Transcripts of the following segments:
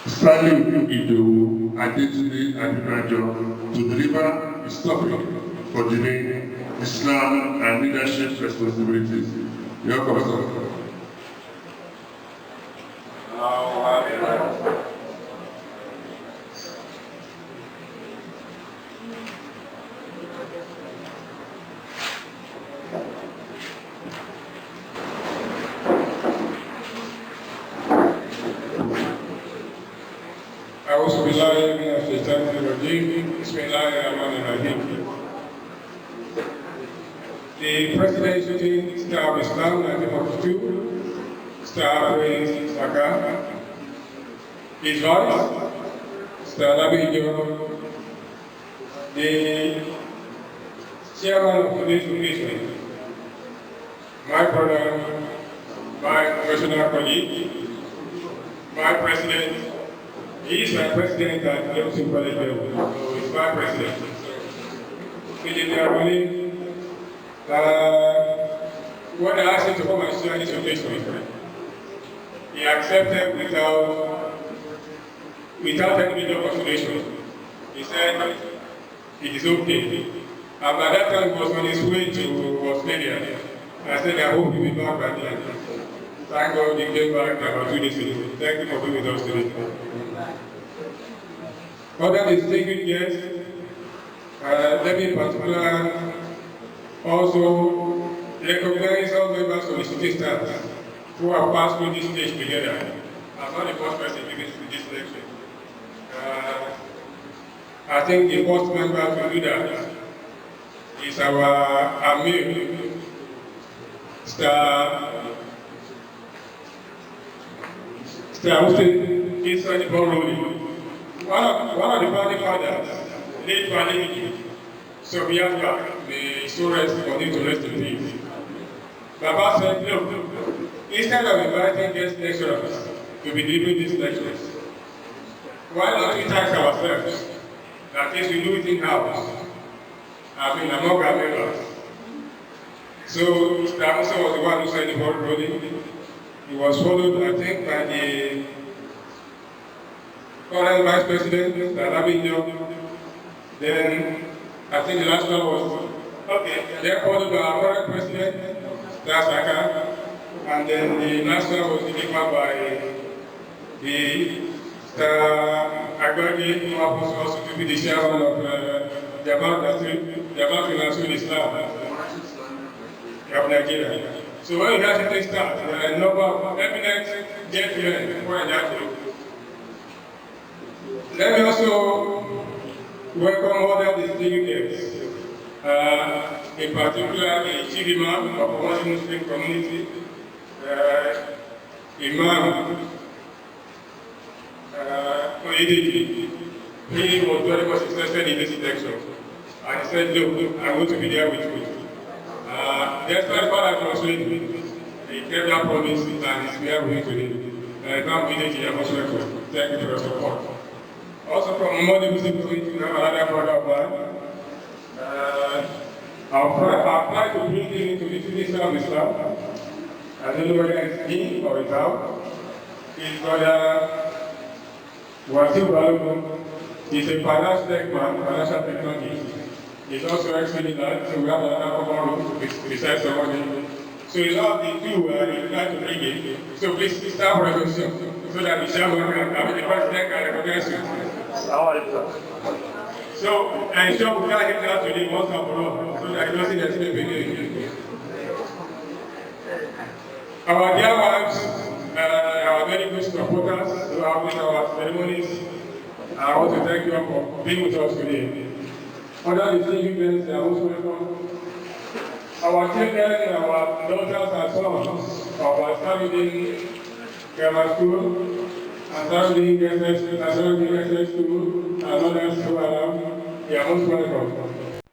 Saliu Idowu Adetunde Adebanjo to deliver his topic for the name Islam and Leadership Responsibilities. Your Professor. The presidential star of Islam 1942, Star Prince Saka, his wife, Star Adebanjo, the chairman of today's occasion, my brother, my professional colleague, my president. He is my president at Adetunde College level, so he's my president. When I asked him to come and share this occasion, he accepted without any major consideration. He said it is okay. And by that time he was on his way to Australia. I said I hope he'll be back by then. Thank God he came back about 2 days ago. Thank you for being with us today. Other distinguished guests, let me in particular also recognize all members of the city staff who have passed through this stage together. I'm not the first person to this lecture. I think the first member to do that is our Amir, Star Hussein Israel Borrowing. One of the founding fathers, late Valley, Soviet the stories continue to rest in peace. Baba said, look, instead of inviting guest lecturers to be delivering these lectures, why don't we tax ourselves? That is, we do it in-house. Among our members. So, Star was the one who said the whole building. He was followed, I think, by the current Vice President, Adebanjo. Then, I think the last one was, then followed by our current President, Saka, and then the last one was delivered by the Adebanjo, who happens also to be the chairman of Jamaat National Islam of Nigeria. So when you have to start, there are a number of eminent gentlemen who are that group. Let me also welcome other distinguished guests, in particular the chief imam of the Muslim community, Imam Oyedeji. He was very much interested in this election. And he said, look, I want to be there with you. Despite what I was doing, he kept that promise and is here with me today. Thank you for your support. Also from Modi Muslim community, another brother of mine. I'll try to bring him into the tradition of Islam. I don't know whether it's in or it's out. His brother Wasil Balogun is a financial technology. He's also actually that, so we have another common room besides somebody. So it's all the two you try to bring it. So please start for a question so that the chairman the president can recognize you. So I'm sure we can get that today once and for all, so that it doesn't explain again. Our dear wives, our very good supporters who have been our ceremonies, I want to thank you all for being with us today. Other distinguished guests are also welcome. Our children, our daughters and sons of our studying grammar school, and studying SS school, and others who are around, they are most welcome.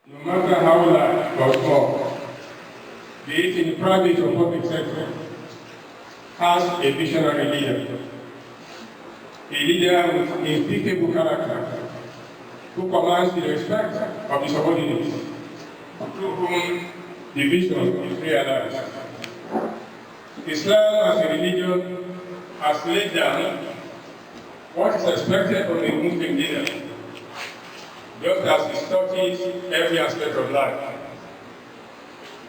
No matter how large or small, be it in the private or public sector, has a visionary leader. A leader with impeccable character, who commands the respect of the subordinates, through whom the vision is realized. Islam as a religion has laid down what is expected from a Muslim leader, just as he studies every aspect of life.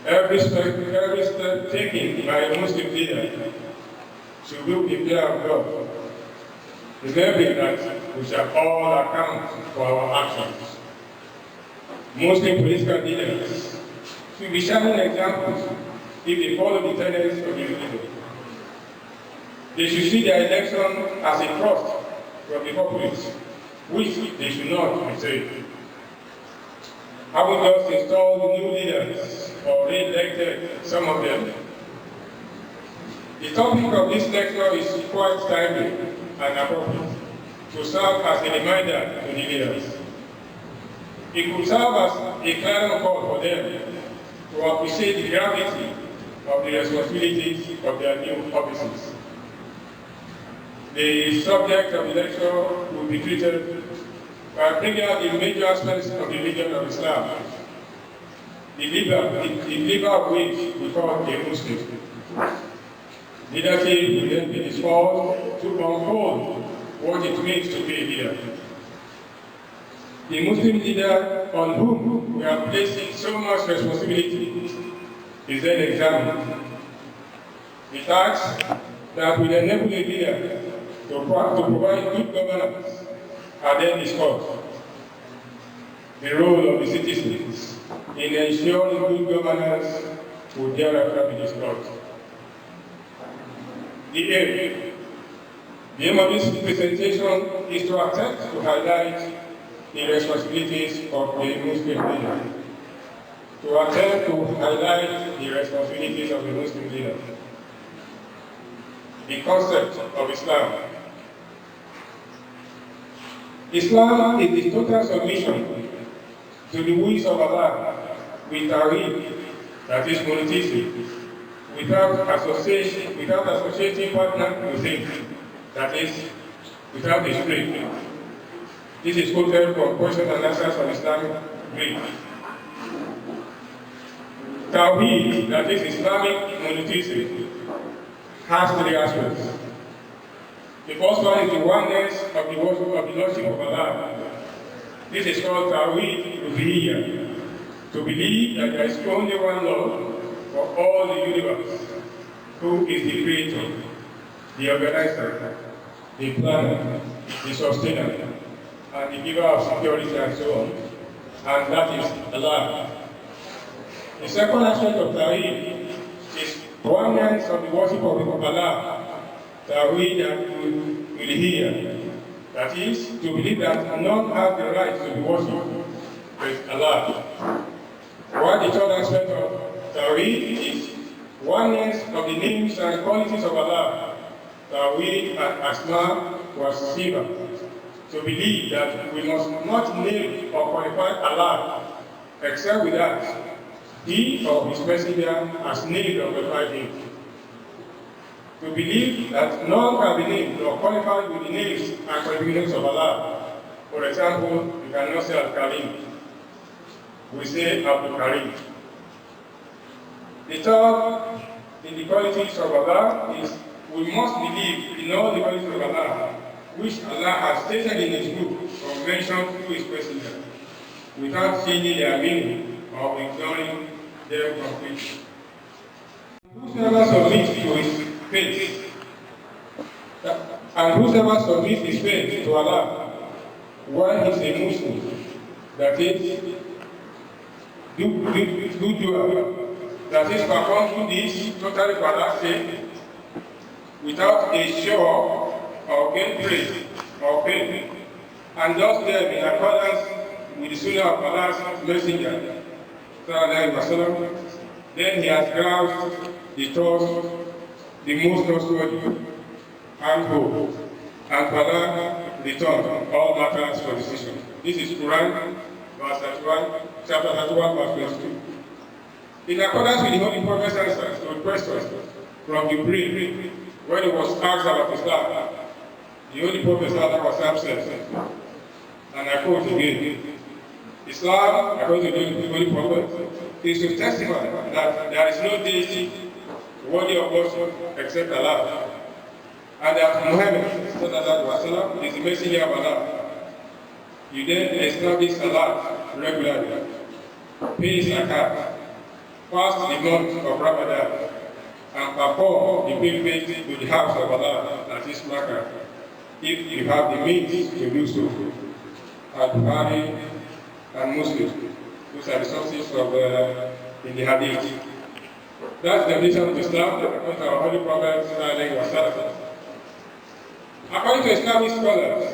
Every step taken by a Muslim leader should be with the fear of God, remembering that we shall all account for our actions. Muslim political leaders should be shining examples if they follow the tenets of the religion. They should see their election as a trust from the populace, which they should not betray. Having just installed new leaders or re-elected some of them, the topic of this lecture is quite timely and appropriate to serve as a reminder to the leaders. It could serve as a clarion call for them to appreciate the gravity of the responsibilities of their new offices. The subject of the lecture will be treated by bringing out the major aspects of the religion of Islam, the liver of which we call a Muslim. Leadership will then be discussed to unfold what it means to be a leader. The Muslim leader on whom we are placing so much responsibility is then examined. The tasks that will enable a leader to provide good governance are then discussed. The role of the citizens in ensuring good governance will thereafter be discussed. The aim of this presentation is to attempt to highlight the responsibilities of a Muslim leader. To attempt to highlight the responsibilities of a Muslim leader. The concept of Islam. Islam is the total submission to the will of Allah with tawhid, that is monotheism, without associating partner with him, that is without the shirk. This is quoted from questions and answers from Islamic Greek. Tawhid, that is Islamic monotheism, has three aspects. The first one is the oneness of the Lordship of Allah. This is called Tawhid Ruhiyyah, to believe that there is only one Lord for all the universe, who is the creator, the organizer, the planner, the sustainer, and the giver of security and so on, and that is Allah. The second aspect of Tawhid is oneness of the worship of Allah, Tawhid and Uluhiyyah. That is, to believe that none has the right to be worshipped but Allah. While the third aspect of Tawhid is oneness of the names and qualities of Allah, Tawhid and Asma wa Sifa. To believe that we must not name or qualify Allah except with that He or His Messenger has named or qualified Him. To believe that none can be named or qualified with the names and qualifications of Allah. For example, you cannot say Al-Karim. We say Abdul Karim. The third in the qualities of Allah is we must believe in all the qualities of Allah, which Allah has stated in His book or mentioned through His Messenger, without changing their meaning or ignoring them completely. Whosoever submits to his faith, and whosoever submits his faith to Allah, while he is a Muslim, that is, that is perform good deeds totally for Allah's sake, without a show or gain praise or pain, and thus them in accordance with the Sunnah of Allah's Messenger, then he has grasped the trust, the most trustworthy, and hope, and for Allah return all matters for decision. This is Quran, verse 31, chapter 31, verse 22. In accordance with the Holy Prophet's answers to the question from the brain, when he was asked about Islam, the Holy Prophet said, and I quote again, Islam, according to the Holy Prophet, is to testify that there is no deity worthy of worship except Allah, and that Muhammad wasallam, is the messenger of Allah. You then establish Salat regularly, pay zakat, fast the month of Ramadan, and perform the pilgrimage to the house of Allah, that is Makkah, if you have the means to do so. Al-Bukhari and Muslim, those are the sources of in the Hadith. That's the definition of Islam according to our Holy Prophet ﷺ. According to Islamic scholars,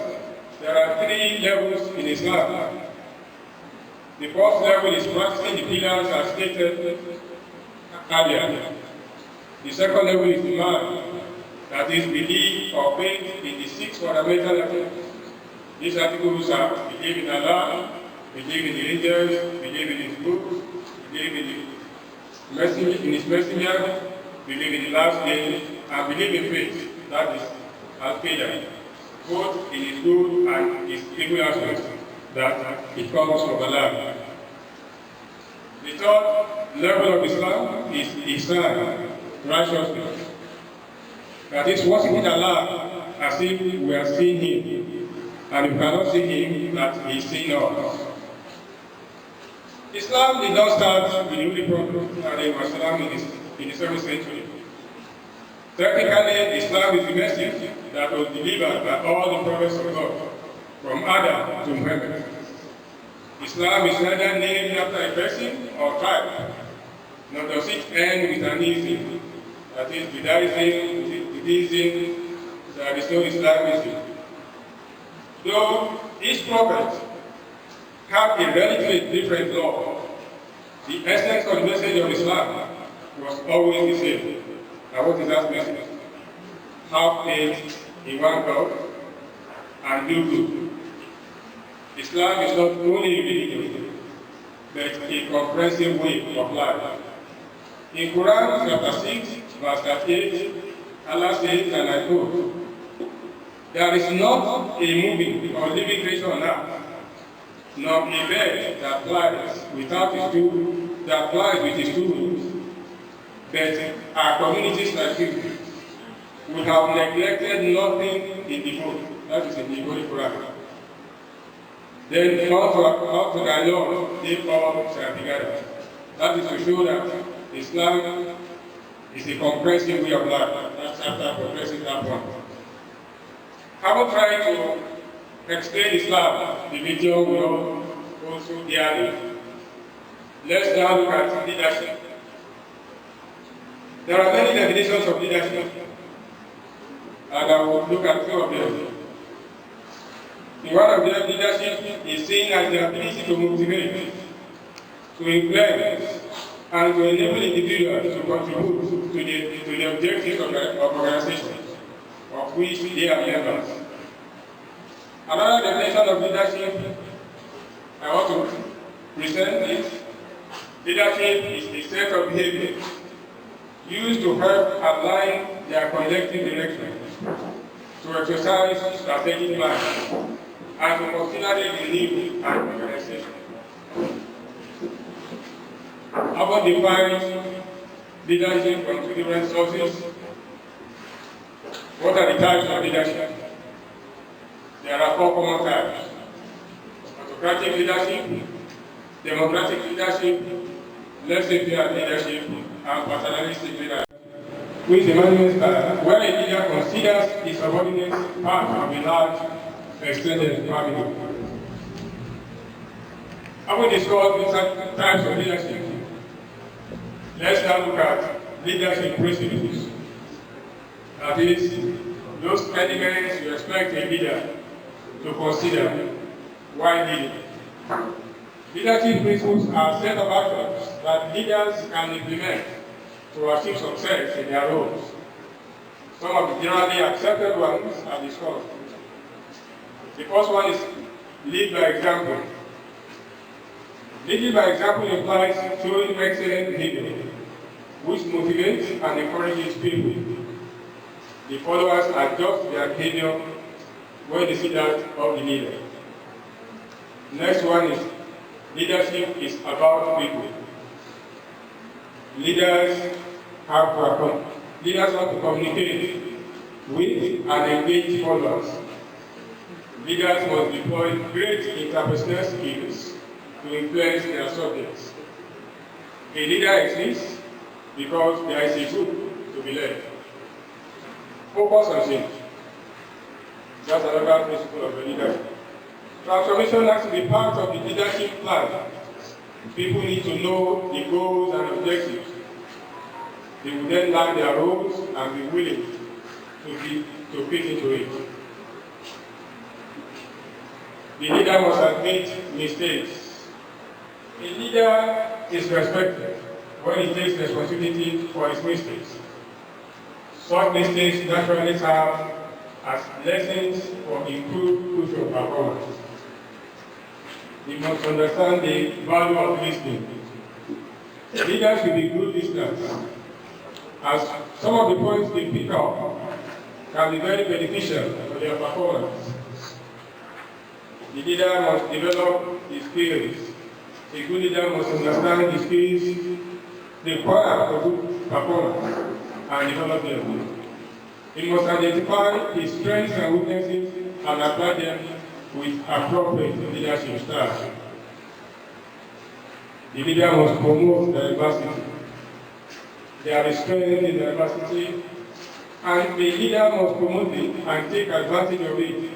there are 3 levels in Islam. The first level is practicing the pillars as stated earlier. The second level is Iman, that is belief or faith in the 6 fundamental articles. These articles are believe in Allah, believe in the angels, believe in His books, believe in His messenger, believe in the last day, and believe in faith, that is al-Qiyam, both in His good and His evil aspects, that it comes from Allah. The third level of Islam is Ihsan, righteousness. That is worshiping Allah as if we are seeing Him, and if we cannot see Him, that He is seeing us. Islam did not start with the Holy Prophet in the 7th century. Technically, Islam is the message that was delivered by all the prophets of God, from Adam to Muhammad. Islam is neither named after a person or tribe, nor does it end with an ism, that is Buddhism, there is no Islamism. Though each prophet had a relatively different law, the essence of the message of Islam was always the same. Now what is that message? Have faith in one God and do good. Islam is not only a religion, but a comprehensive way of life. In Quran chapter 6, verse 38, Allah says, and I quote, "There is not a moving or living creature on earth, nor a bird that flies with its 2 wings, but our communities like you. We have neglected nothing in the book." That is in the Holy Quran. Then come to thy Lord, they all shall be gathered. That is to show that Islam is a comprehensive way of life. That's after compressing that one. Having tried to explain Islam, the video will also dearly. Let's now look at leadership. There are many definitions of leadership, and I will look at 2 of them. The one of them, leadership, is seen as the ability to motivate, to influence, and to enable individuals to contribute to the objectives of organizations of which they are members. Another definition of leadership I want to present is leadership is a set of behaviors used to help align their collective direction, to exercise strategic planning, and to continually renew an organization. About defining leadership from 2 different sources. What are the types of leadership? There are 4 common types: autocratic leadership, democratic leadership, laissez-faire leadership, and paternalistic leadership, which demands where a leader considers his subordinates part of a large extended family. I will discuss different types of leadership. Let's now look at leadership principles. That is, those elements you expect a leader to consider while leading. Leadership principles are a set of actions that leaders can implement to achieve success in their roles. Some of the generally accepted ones are discussed. The first one is lead by example. Leading by example implies showing excellent behavior, which motivates and encourages people. The followers adjust their behavior when they see that of the leader. Next one is leadership is about people. Leaders have to communicate with and engaged followers. Leaders must deploy great interpersonal skills to influence their subjects. A leader exists because there is a group to be led. Focus on change. That's another principle of the leadership. Transformation has to be part of the leadership plan. People need to know the goals and objectives. They will then learn their roles and be willing to fit into it. The leader must admit mistakes. A leader is respected when he takes responsibility for his mistakes. Such mistakes naturally serve as lessons for improved future performance. We must understand the value of listening. Leaders should be good listeners, as some of the points they pick up can be very beneficial for their performance. The leader must develop the skills. A good leader must understand the skills required for good performance and develop them. He must identify his strengths and weaknesses and apply them with appropriate leadership style. The leader must promote diversity. There is strength in diversity, and the leader must promote it and take advantage of it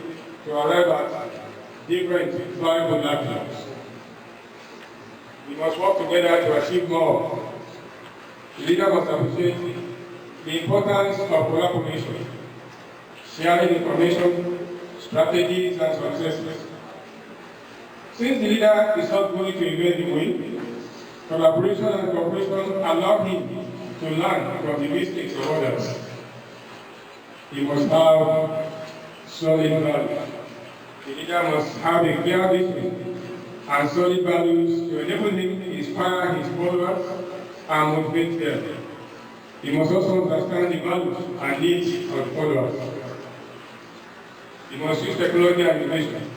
to arrive at different viable actions. We must work together to achieve more. The leader must appreciate the importance of collaboration, sharing information, strategies, and successes. Since the leader is not going to invent the wheel, collaboration and cooperation allow him to learn from the mistakes of others. He must have solid values. The leader must have a clear vision and solid values to enable him to inspire his followers and motivate them. He must also understand the values and needs of the followers. He must use technology and innovation.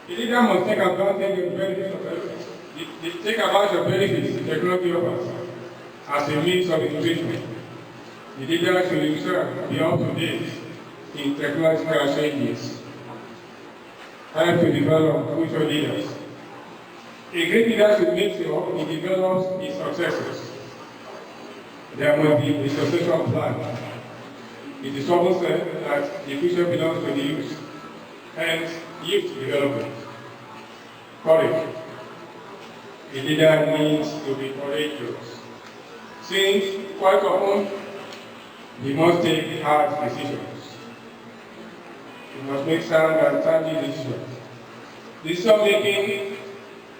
The leader must take advantage of the benefits of benefits technology offers as a means of innovation. The leader should himself be up to date in technological changes. Help to develop future leaders. A great leader should make sure he develops his successors. There must be a succession plan. It is often said that the future belongs to the youth, hence youth development. Courage. A leader needs to be courageous, since quite often he must take hard decisions. He must make sound and timely decisions. Decision making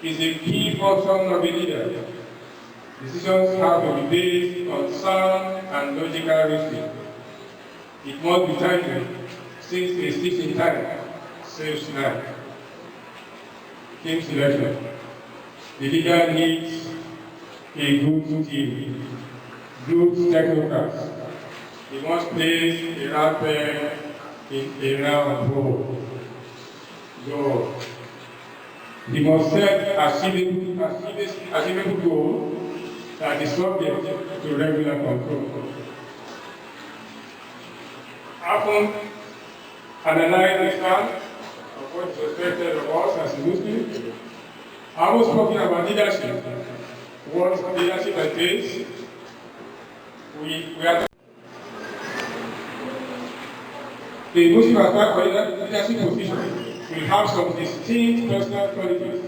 is a key function of a leader. Decisions have to be based on sound and logical reasoning. It must be timely, since a stitch in time saves life. Team selection. The leader needs a good team, good technocrats. He must place a round peg in a round hole. So, he must set achievable goals that is subject to regular control. Often analyze the stand of what is expected of us as Muslims. I was talking about leadership. What leadership entails. We are the Muslim aspire for leadership position will have some distinct personal qualities.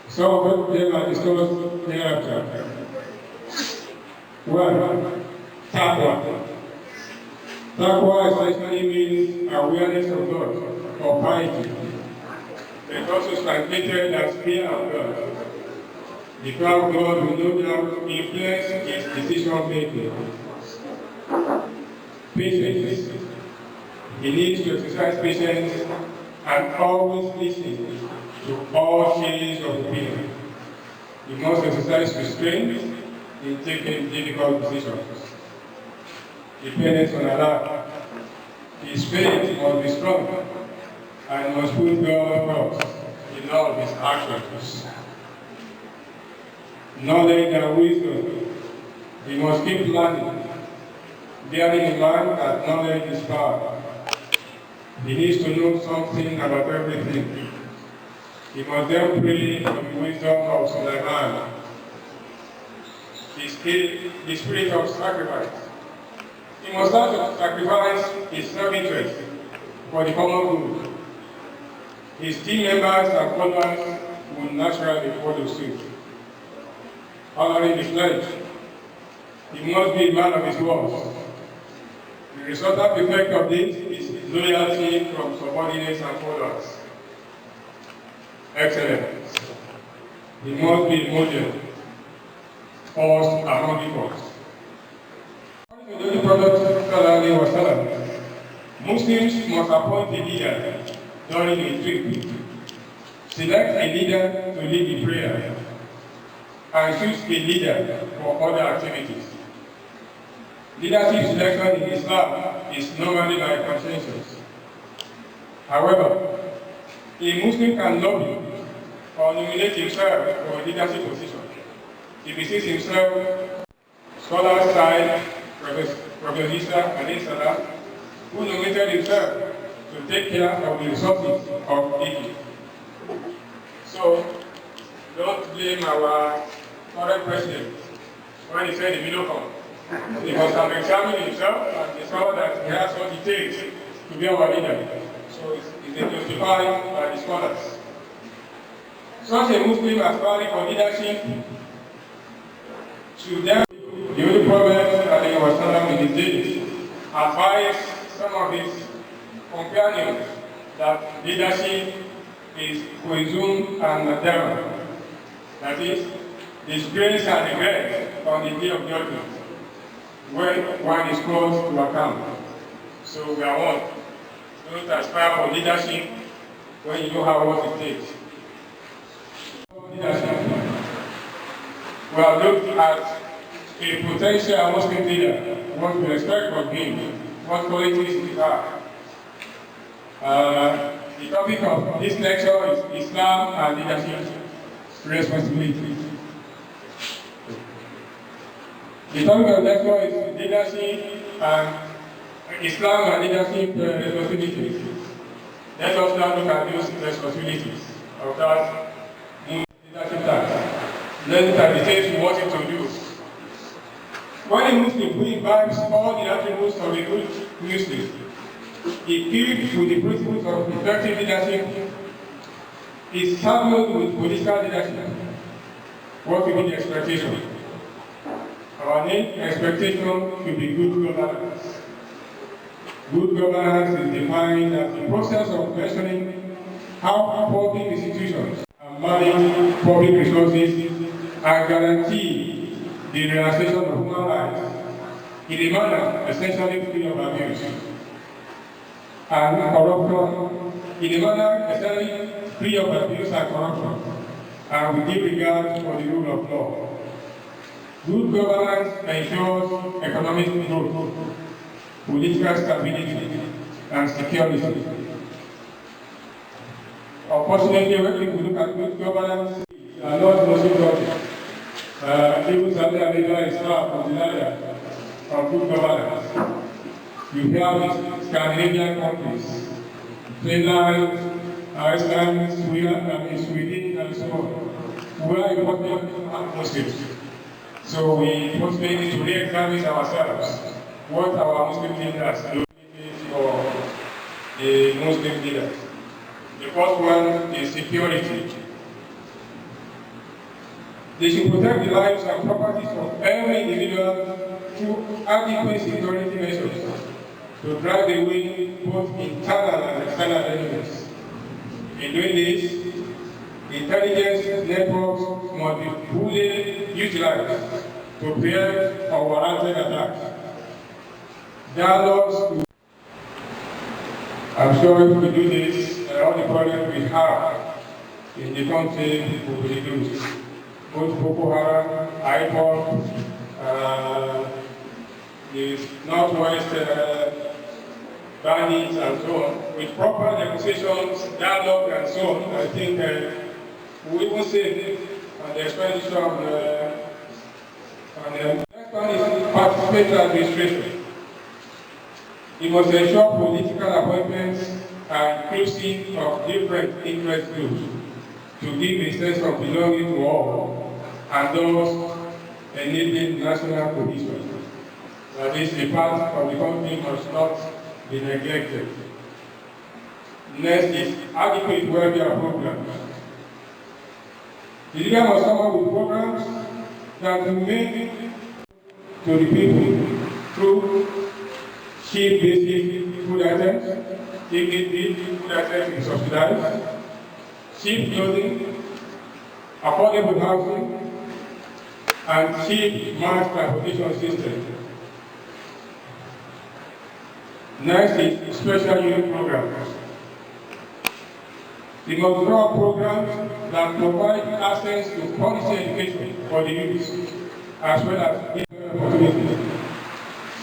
Some of them are discussed thereafter. One, taqwa. Taqwa essentially means awareness of God or piety. It also is translated as fear of God. The fear of God will no doubt influence his decision making. Patience. He needs to exercise patience and always listen to all changes of opinion. He must exercise restraint in taking difficult decisions. Dependence on Allah. His faith must be strong and must put God first in all his actions. Knowledge and wisdom. He must keep learning. bearing in mind that knowledge is power. He needs to know something about everything. He must then pray for the wisdom of Sulaiman, the spirit of sacrifice. He must learn to sacrifice his self-interest for the common good. His team members and followers will naturally follow suit. Honoring the pledge, he must be a man of his words. The resultant effect of this is loyalty from subordinates and followers. Excellence. He must be a model, first among equals. According to the Prophet, Muslims must appoint a leader during a trip. Select a leader to lead the prayer and choose a leader for other activities. Leadership selection in Islam is normally by consensus. However, a Muslim can lobby or nominate himself for a leadership position if he sees himself. Scholars cite Prophet Isa (as), who nominated himself to take care of the resources of Egypt. So, don't blame our current president when he said the middle come. He must have examined himself and discovered that he has what it takes to be our leader. So it's justified by the scholars. Such a Muslim aspiring for leadership should then, the Holy Prophet in his days, advise some of his companions that leadership is coizum and nadama. That is, disgrace and regret on the day of judgment, when one is called to account. So we are one. Don't aspire for leadership when you know how what it takes. Leadership. We have looked at a potential Muslim leader, what we expect from him, what qualities he has. The topic of this lecture is Islam and leadership responsibility. The topic of the lecture is leadership and Islam and leadership responsibilities. Let us now look at those responsibilities of that leadership task. Let's look at the things we want it to do. When a Muslim who imbibes all the attributes of a good Muslim, equipped with the principles of effective leadership, is saddled with political leadership, what will be the expectation? Our main expectation should be good governance. Good governance is defined as the process of questioning how public institutions manage public resources and guarantee the realization of human rights in a manner essentially free of abuse and corruption, in a manner essentially free of abuse and corruption, and with due regard for the rule of law. Good governance ensures economic growth, political stability, and security. Unfortunately, when people look at good governance, they are not Muslim countries. Even Saudi Arabia is far from the area of good governance. You have Scandinavian countries, Finland, Iceland, Sweden, and so on. We are important Muslims. So we must need to re-examine ourselves what our Muslim leaders do for the Muslim leaders. The first one is security. They should protect the lives and properties of every individual through adequate security measures to drive away both internal and external enemies. In doing this, intelligence networks must be fully utilized to prevent unwarranted attacks. Dialogues. I'm sure if we do this, all the problems we have in the country will be reduced. Both Boko Haram, IPOP, the Northwest bandits and so on, with proper negotiations, dialogue and so on, I think we will save on the expenditure of the next one is participatory administration. It must ensure political appointments are inclusive of different interest groups to give a sense of belonging to all and thus enabling national cohesion. That is, a part of the country must not be neglected. Next is adequate welfare programs. The leader must come up with programs that will make to the people through cheap basic food items, dignity food items is subsidized, cheap clothing, affordable housing, and cheap mass transportation system. Next is special unit programs. We must draw up programs that provide access to quality education for the youth, as well as opportunities.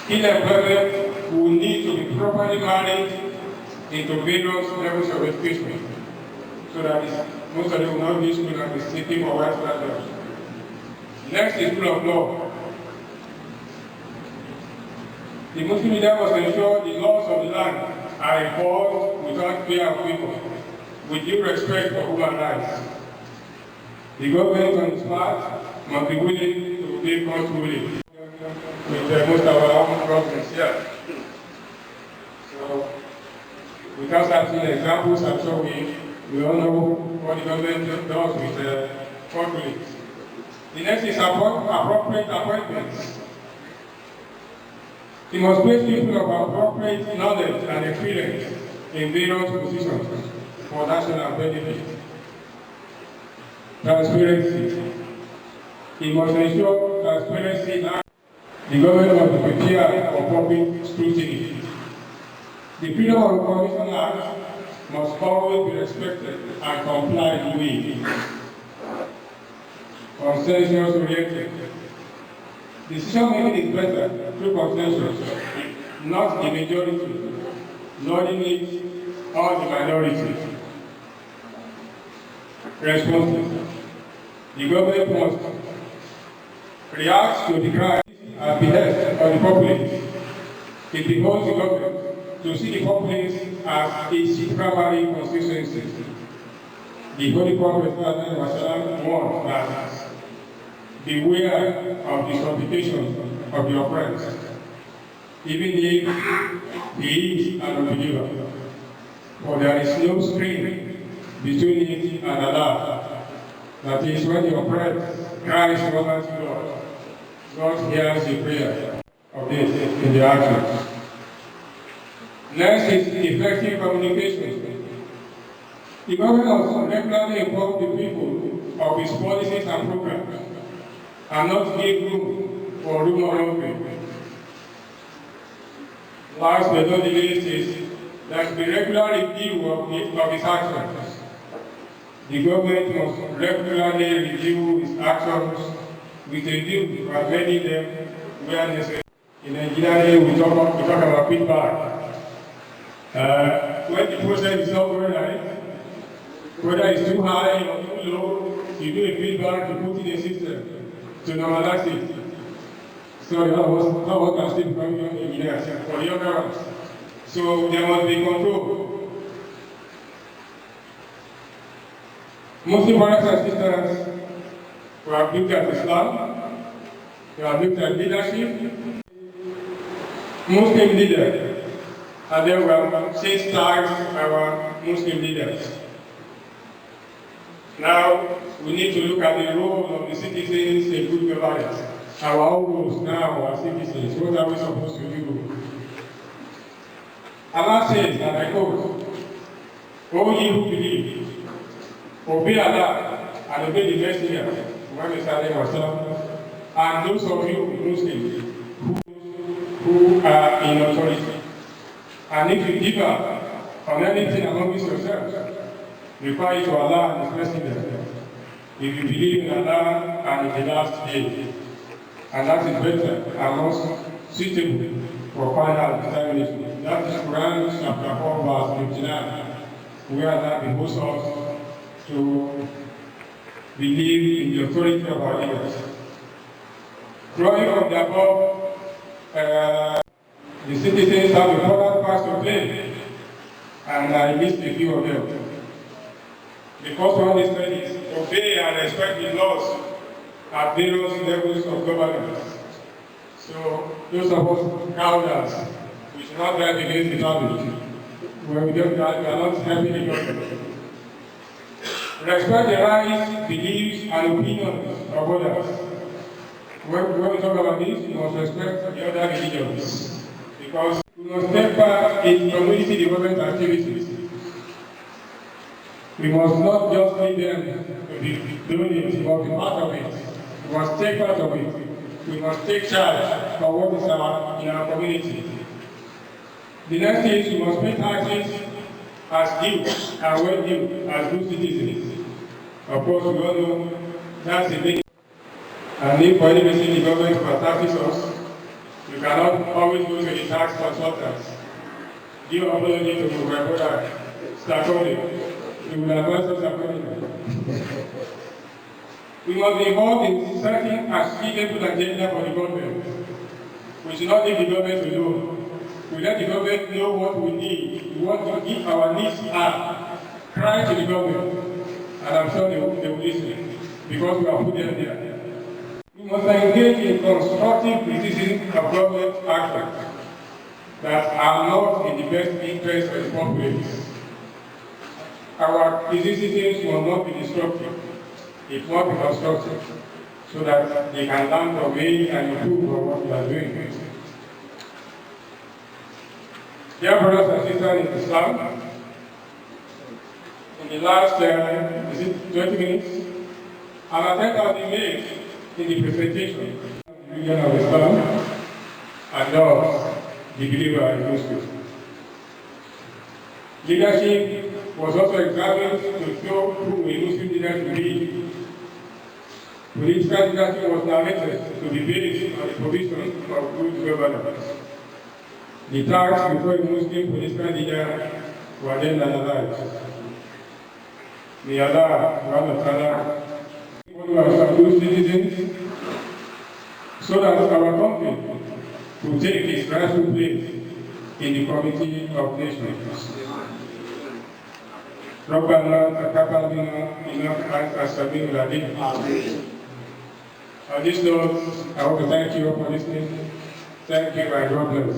Skill employment will need to be properly managed into various levels of education, so that most of them will not be school and be seeking for white jobs. Next is rule of law. The Muslim leader must ensure the laws of the land are enforced without fear of people, with due respect for human rights. The government on its part must be willing to obey God's ruling with most of our own problems here. So, without certain examples, I'm sure we all know what the government does with court rulings. The next is appropriate appointments. It must place people of appropriate knowledge and experience in various positions for national benefit. Transparency. It must ensure transparency and the government must be prepared for public scrutiny. The Freedom of Information Act must always be respected and complied with. Consensus oriented. Decision making is better through consensus, not the majority, nor or the minority. Responsible. The government must react to the crime at behest of the populace. It behoves the government to see the populace as its primary constituency. The Holy Prophet warned that beware of the supplications of the oppressed, even if he is an unbeliever. For there is no screen between it and Allah. That is, when the oppressed cries for mercy, God hears the prayer of this in the actions. Next is effective communication. The government must regularly inform the people of its policies and programs, and not give room for rumor mongering. Last but not the least is that the regular review of its actions. The government must regularly review its actions with a view to amending them where necessary. In engineering, we talk about feedback. When the process is not going right, whether it's too high or too low, you do a feedback to put in a system to normalize it. So that was can still become young engineers for the younger ones. So there must be control. Muslim brothers and sisters who have looked at Islam, who have looked at leadership, Muslim leaders, and then we have changed our Muslim leaders. Now, we need to look at the role of the citizens in good governance. Our own roles now as citizens, what are we supposed to do? Allah says, and I quote, "O ye who believe, obey Allah and obey the Messenger, and those of you Muslims who are in authority. And if you differ on anything amongst yourselves, refer to Allah and His Messenger. If you believe in Allah and in the last day, and that is better and most suitable for final determination." That is Quran chapter 4, verse 59, where Allah behoves us to believe in the authority of our leaders. Drawing from the above, The citizens have important parts to play, and I list a few of them. The first one is to obey and respect the laws at various levels of governance. So those of us elders, we should not drive against the traffic. When we don't drive, we are not helping the government. Respect the rights, beliefs, and opinions of others. When we talk about this, we must respect the other religions, because we must take part in community development activities. We must not just leave them to be doing it, we must be part of it. We must take part of it. We must take charge for what is in our community. The next thing is we must pay taxes as due and well due as good citizens. Of course, we all know that's a big. And if for any reason the government taxes us, you cannot always go to the tax consultants. Give apology to my brother, Stakoni. He will advise us accordingly. We must be involved in setting a suitable agenda for the government. We should not leave the government alone. We let the government know what we need, what our needs are. Cry to the government, and I'm sure they will listen, because we have put them there. We must engage in constructive criticism of government actions that are not in the best interest of the populace. Our criticisms will not be destructive, it must be constructive, so that they can learn the way and improve on what we are doing. Dear brothers and sisters in Islam, in the last 20 minutes, an attempt has been made in the presentation of the religion of Islam and thus the believer and Muslim. Leadership was also examined to show who a Muslim leader should be. Political leadership was narrated to be based on the provision of good governance. The tasks before a Muslim political leader were then analyzed. May Allah subhanahu wa ta'ala follow us as good citizens, so that our country will take its rightful place in the community of nations. ربنا تقبل منا إنك أنت السميع العليم. On this note, I want to thank you for listening. Thank you, my God bless.